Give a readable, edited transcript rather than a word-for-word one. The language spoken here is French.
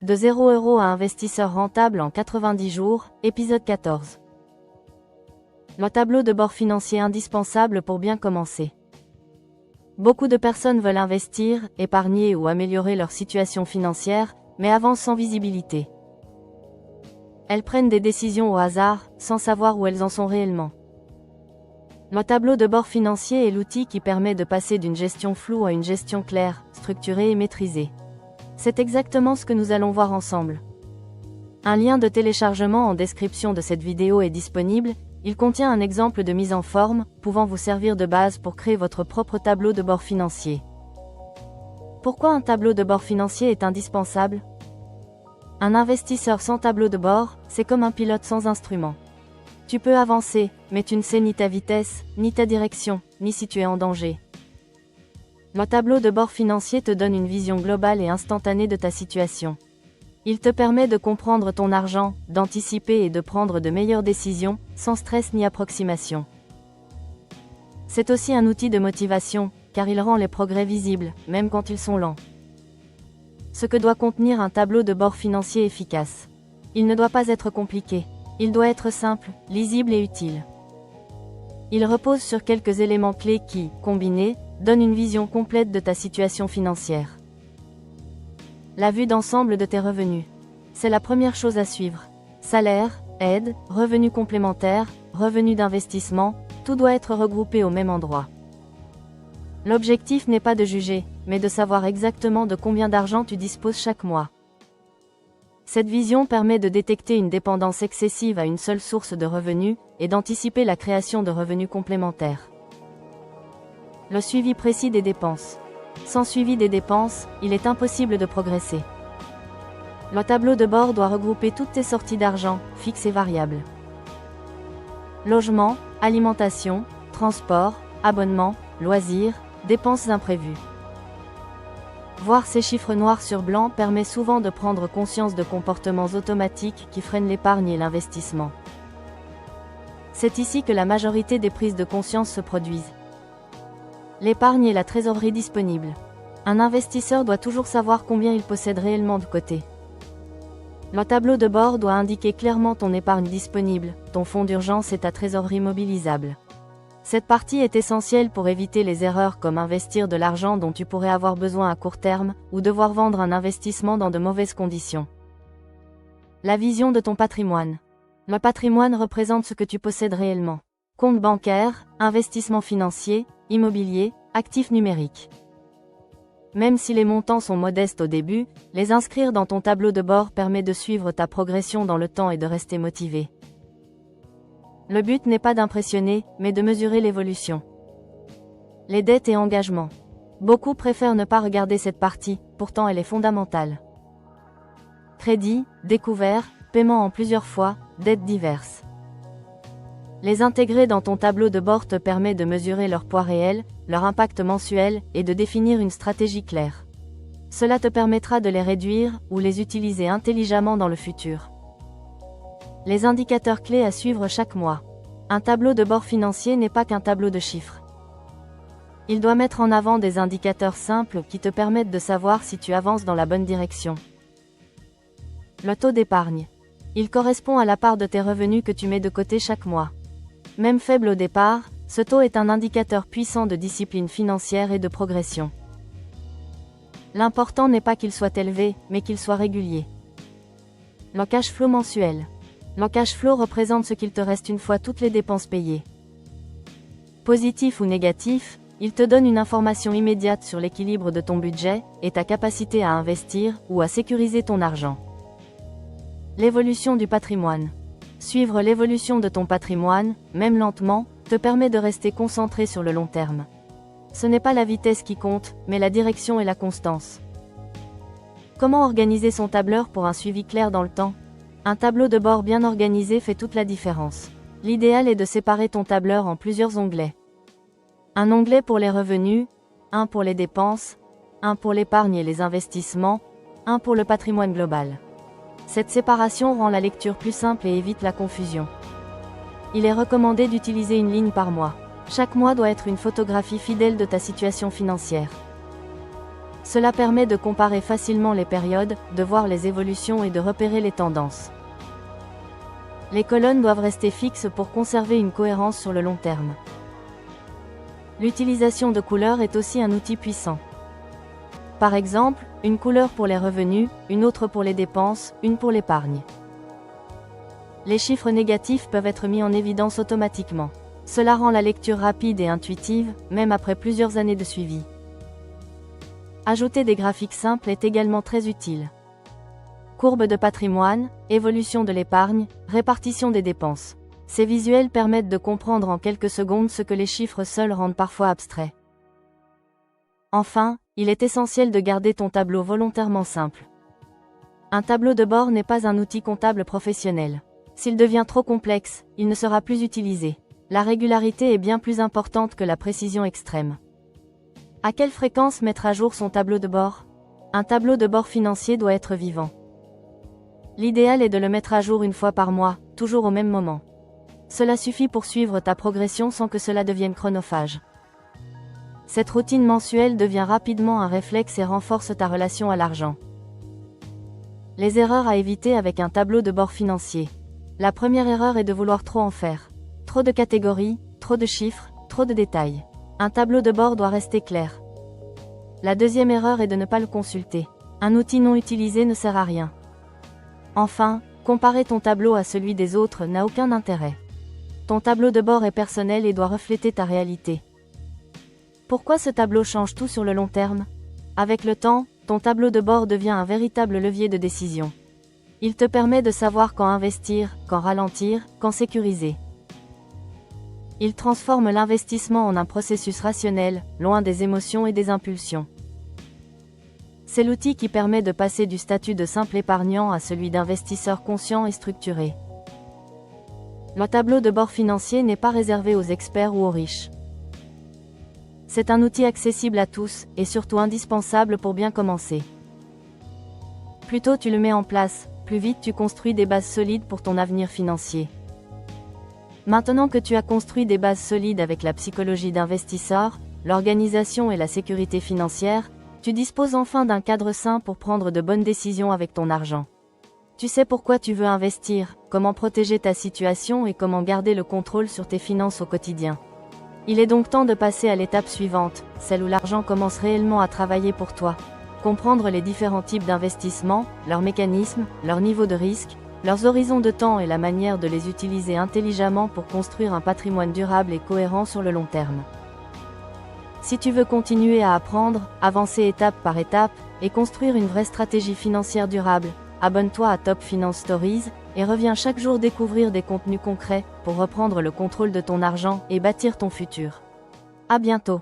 De 0 € à investisseur rentable en 90 jours, épisode 14. Le tableau de bord financier indispensable pour bien commencer. Beaucoup de personnes veulent investir, épargner ou améliorer leur situation financière, mais avancent sans visibilité. Elles prennent des décisions au hasard, sans savoir où elles en sont réellement. Le tableau de bord financier est l'outil qui permet de passer d'une gestion floue à une gestion claire, structurée et maîtrisée. C'est exactement ce que nous allons voir ensemble. Un lien de téléchargement en description de cette vidéo est disponible, il contient un exemple de mise en forme, pouvant vous servir de base pour créer votre propre tableau de bord financier. Pourquoi un tableau de bord financier est indispensable? Un investisseur sans tableau de bord, c'est comme un pilote sans instrument. Tu peux avancer, mais tu ne sais ni ta vitesse, ni ta direction, ni si tu es en danger. Le tableau de bord financier te donne une vision globale et instantanée de ta situation. Il te permet de comprendre ton argent, d'anticiper et de prendre de meilleures décisions, sans stress ni approximation. C'est aussi un outil de motivation, car il rend les progrès visibles, même quand ils sont lents. Ce que doit contenir un tableau de bord financier efficace. Il ne doit pas être compliqué. Il doit être simple, lisible et utile. Il repose sur quelques éléments clés qui, combinés, donnent une vision complète de ta situation financière. La vue d'ensemble de tes revenus. C'est la première chose à suivre. Salaire, aide, revenus complémentaires, revenus d'investissement, tout doit être regroupé au même endroit. L'objectif n'est pas de juger, mais de savoir exactement de combien d'argent tu disposes chaque mois. Cette vision permet de détecter une dépendance excessive à une seule source de revenus, et d'anticiper la création de revenus complémentaires. Le suivi précis des dépenses. Sans suivi des dépenses, il est impossible de progresser. Le tableau de bord doit regrouper toutes tes sorties d'argent, fixes et variables. Logement, alimentation, transport, abonnement, loisirs, dépenses imprévues. Voir ces chiffres noirs sur blanc permet souvent de prendre conscience de comportements automatiques qui freinent l'épargne et l'investissement. C'est ici que la majorité des prises de conscience se produisent. L'épargne et la trésorerie disponible. Un investisseur doit toujours savoir combien il possède réellement de côté. Le tableau de bord doit indiquer clairement ton épargne disponible, ton fonds d'urgence et ta trésorerie mobilisable. Cette partie est essentielle pour éviter les erreurs comme investir de l'argent dont tu pourrais avoir besoin à court terme, ou devoir vendre un investissement dans de mauvaises conditions. La vision de ton patrimoine. Le patrimoine représente ce que tu possèdes réellement. Compte bancaire, investissement financier, immobilier, actifs numériques. Même si les montants sont modestes au début, les inscrire dans ton tableau de bord permet de suivre ta progression dans le temps et de rester motivé. Le but n'est pas d'impressionner, mais de mesurer l'évolution. Les dettes et engagements. Beaucoup préfèrent ne pas regarder cette partie, pourtant elle est fondamentale. Crédit, découvert, paiement en plusieurs fois, dettes diverses. Les intégrer dans ton tableau de bord te permet de mesurer leur poids réel, leur impact mensuel, et de définir une stratégie claire. Cela te permettra de les réduire, ou les utiliser intelligemment dans le futur. Les indicateurs clés à suivre chaque mois. Un tableau de bord financier n'est pas qu'un tableau de chiffres. Il doit mettre en avant des indicateurs simples qui te permettent de savoir si tu avances dans la bonne direction. Le taux d'épargne. Il correspond à la part de tes revenus que tu mets de côté chaque mois. Même faible au départ, ce taux est un indicateur puissant de discipline financière et de progression. L'important n'est pas qu'il soit élevé, mais qu'il soit régulier. Le cash flow mensuel. Le cash flow représente ce qu'il te reste une fois toutes les dépenses payées. Positif ou négatif, il te donne une information immédiate sur l'équilibre de ton budget, et ta capacité à investir, ou à sécuriser ton argent. L'évolution du patrimoine. Suivre l'évolution de ton patrimoine, même lentement, te permet de rester concentré sur le long terme. Ce n'est pas la vitesse qui compte, mais la direction et la constance. Comment organiser son tableur pour un suivi clair dans le temps? Un tableau de bord bien organisé fait toute la différence. L'idéal est de séparer ton tableur en plusieurs onglets. Un onglet pour les revenus, un pour les dépenses, un pour l'épargne et les investissements, un pour le patrimoine global. Cette séparation rend la lecture plus simple et évite la confusion. Il est recommandé d'utiliser une ligne par mois. Chaque mois doit être une photographie fidèle de ta situation financière. Cela permet de comparer facilement les périodes, de voir les évolutions et de repérer les tendances. Les colonnes doivent rester fixes pour conserver une cohérence sur le long terme. L'utilisation de couleurs est aussi un outil puissant. Par exemple, une couleur pour les revenus, une autre pour les dépenses, une pour l'épargne. Les chiffres négatifs peuvent être mis en évidence automatiquement. Cela rend la lecture rapide et intuitive, même après plusieurs années de suivi. Ajouter des graphiques simples est également très utile. Courbe de patrimoine, évolution de l'épargne, répartition des dépenses. Ces visuels permettent de comprendre en quelques secondes ce que les chiffres seuls rendent parfois abstrait. Enfin, il est essentiel de garder ton tableau volontairement simple. Un tableau de bord n'est pas un outil comptable professionnel. S'il devient trop complexe, il ne sera plus utilisé. La régularité est bien plus importante que la précision extrême. À quelle fréquence mettre à jour son tableau de bord? Un tableau de bord financier doit être vivant. L'idéal est de le mettre à jour une fois par mois, toujours au même moment. Cela suffit pour suivre ta progression sans que cela devienne chronophage. Cette routine mensuelle devient rapidement un réflexe et renforce ta relation à l'argent. Les erreurs à éviter avec un tableau de bord financier. La première erreur est de vouloir trop en faire. Trop de catégories, trop de chiffres, trop de détails. Un tableau de bord doit rester clair. La deuxième erreur est de ne pas le consulter. Un outil non utilisé ne sert à rien. Enfin, comparer ton tableau à celui des autres n'a aucun intérêt. Ton tableau de bord est personnel et doit refléter ta réalité. Pourquoi ce tableau change tout sur le long terme? Avec le temps, ton tableau de bord devient un véritable levier de décision. Il te permet de savoir quand investir, quand ralentir, quand sécuriser. Il transforme l'investissement en un processus rationnel, loin des émotions et des impulsions. C'est l'outil qui permet de passer du statut de simple épargnant à celui d'investisseur conscient et structuré. Le tableau de bord financier n'est pas réservé aux experts ou aux riches. C'est un outil accessible à tous, et surtout indispensable pour bien commencer. Plus tôt tu le mets en place, plus vite tu construis des bases solides pour ton avenir financier. Maintenant que tu as construit des bases solides avec la psychologie d'investisseur, l'organisation et la sécurité financière, tu disposes enfin d'un cadre sain pour prendre de bonnes décisions avec ton argent. Tu sais pourquoi tu veux investir, comment protéger ta situation et comment garder le contrôle sur tes finances au quotidien. Il est donc temps de passer à l'étape suivante, celle où l'argent commence réellement à travailler pour toi. Comprendre les différents types d'investissements, leurs mécanismes, leur niveau de risque, leurs horizons de temps et la manière de les utiliser intelligemment pour construire un patrimoine durable et cohérent sur le long terme. Si tu veux continuer à apprendre, avancer étape par étape, et construire une vraie stratégie financière durable, abonne-toi à Top Finance Stories, et reviens chaque jour découvrir des contenus concrets, pour reprendre le contrôle de ton argent et bâtir ton futur. À bientôt.